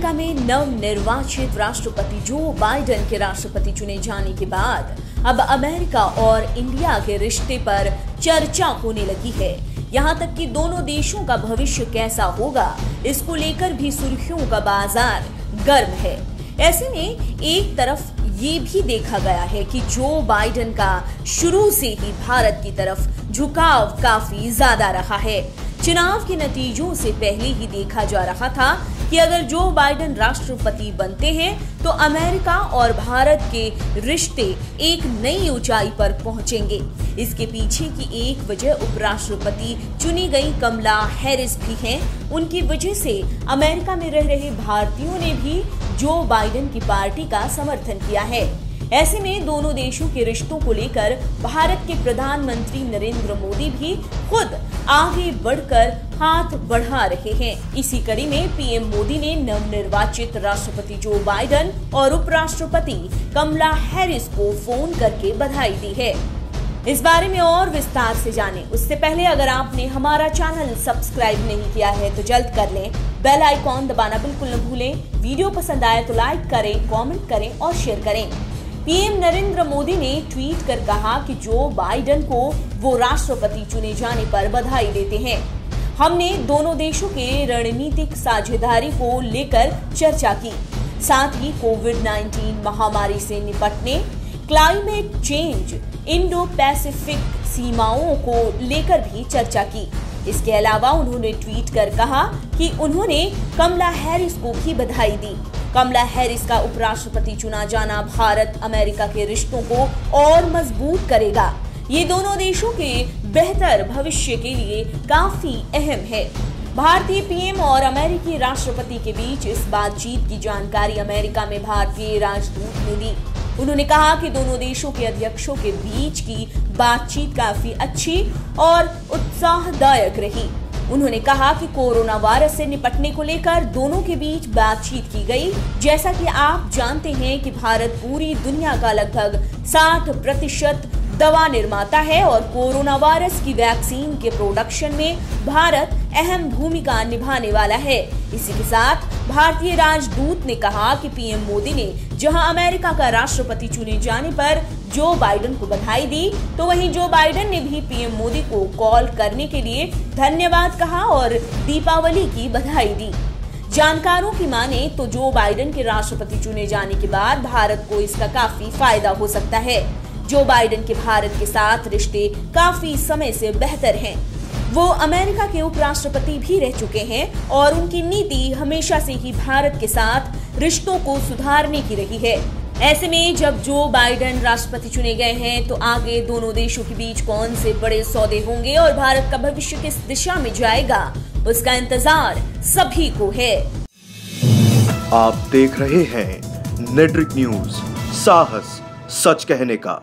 America में नवनिर्वाचित राष्ट्रपति जो बाइडेन के राष्ट्रपति चुने जाने के बाद अब अमेरिका और इंडिया के रिश्ते पर चर्चा होने लगी है। यहाँ तक कि दोनों देशों का भविष्य कैसा होगा, इसको लेकर भी सुर्खियों का बाजार गर्म है। ऐसे में एक तरफ ये भी देखा गया है कि जो बाइडेन का शुरू से ही भारत की तरफ झुकाव काफी ज्यादा रहा है। चुनाव के नतीजों से पहले ही देखा जा रहा था कि अगर जो बाइडेन राष्ट्रपति बनते हैं तो अमेरिका और भारत के रिश्ते एक नई ऊंचाई पर पहुंचेंगे। इसके पीछे की एक वजह उपराष्ट्रपति चुनी गई कमला हैरिस भी हैं। उनकी वजह से अमेरिका में रह रहे भारतीयों ने भी जो बाइडेन की पार्टी का समर्थन किया है। ऐसे में दोनों देशों के रिश्तों को लेकर भारत के प्रधानमंत्री नरेंद्र मोदी भी खुद आगे बढ़कर हाथ बढ़ा रहे हैं। इसी कड़ी में पीएम मोदी ने नवनिर्वाचित राष्ट्रपति जो बाइडेन और उपराष्ट्रपति कमला हैरिस को फोन करके बधाई दी है। इस बारे में और विस्तार से जानें उससे पहले अगर आपने हमारा चैनल सब्सक्राइब नहीं किया है तो जल्द कर लें। बेल आइकॉन दबाना बिल्कुल न भूलें। वीडियो पसंद आए तो लाइक करें, कमेंट करें और शेयर करें। पीएम नरेंद्र मोदी ने ट्वीट कर कहा कि जो बाइडेन को वो राष्ट्रपति चुने जाने पर बधाई देते हैं। हमने दोनों देशों के रणनीतिक साझेदारी को लेकर चर्चा की, साथ ही कोविड-19 महामारी से निपटने, क्लाइमेट चेंज, इंडो पैसिफिक सीमाओं को लेकर भी चर्चा की। इसके अलावा उन्होंने ट्वीट कर कहा कि उन्होंने कमला हैरिस को भी बधाई दी। कमला हैरिस का उपराष्ट्रपति चुना जाना भारत अमेरिका के रिश्तों को और मजबूत करेगा। ये दोनों देशों के बेहतर भविष्य के लिए काफी अहम है। भारतीय पीएम और अमेरिकी राष्ट्रपति के बीच इस बातचीत की जानकारी अमेरिका में भारतीय राजदूत ने दी। उन्होंने कहा कि दोनों देशों के अध्यक्षों के बीच की बातचीत काफी अच्छी और उत्साहदायक रही। उन्होंने कहा कि कोरोना वायरस से निपटने को लेकर दोनों के बीच बातचीत की गई। जैसा कि आप जानते हैं कि भारत पूरी दुनिया का लगभग 60% दवा निर्माता है और कोरोना वायरस की वैक्सीन के प्रोडक्शन में भारत अहम भूमिका निभाने वाला है। इसी के साथ भारतीय राजदूत ने कहा कि पीएम मोदी ने जहां अमेरिका का राष्ट्रपति चुने जाने पर जो बाइडेन को बधाई दी, तो वहीं जो बाइडेन ने भी पीएम मोदी को कॉल करने के लिए धन्यवाद कहा और दीपावली की बधाई दी। जानकारों की माने तो जो बाइडेन के राष्ट्रपति चुने जाने के बाद भारत को इसका काफी फायदा हो सकता है। जो बाइडेन के भारत के साथ रिश्ते काफी समय से बेहतर हैं। वो अमेरिका के उपराष्ट्रपति भी रह चुके हैं और उनकी नीति हमेशा से ही भारत के साथ रिश्तों को सुधारने की रही है। ऐसे में जब जो बाइडेन राष्ट्रपति चुने गए हैं तो आगे दोनों देशों के बीच कौन से बड़े सौदे होंगे और भारत का भविष्य किस दिशा में जाएगा, उसका इंतजार सभी को है। आप देख रहे हैं नेट्रिक न्यूज, साहस सच कहने का।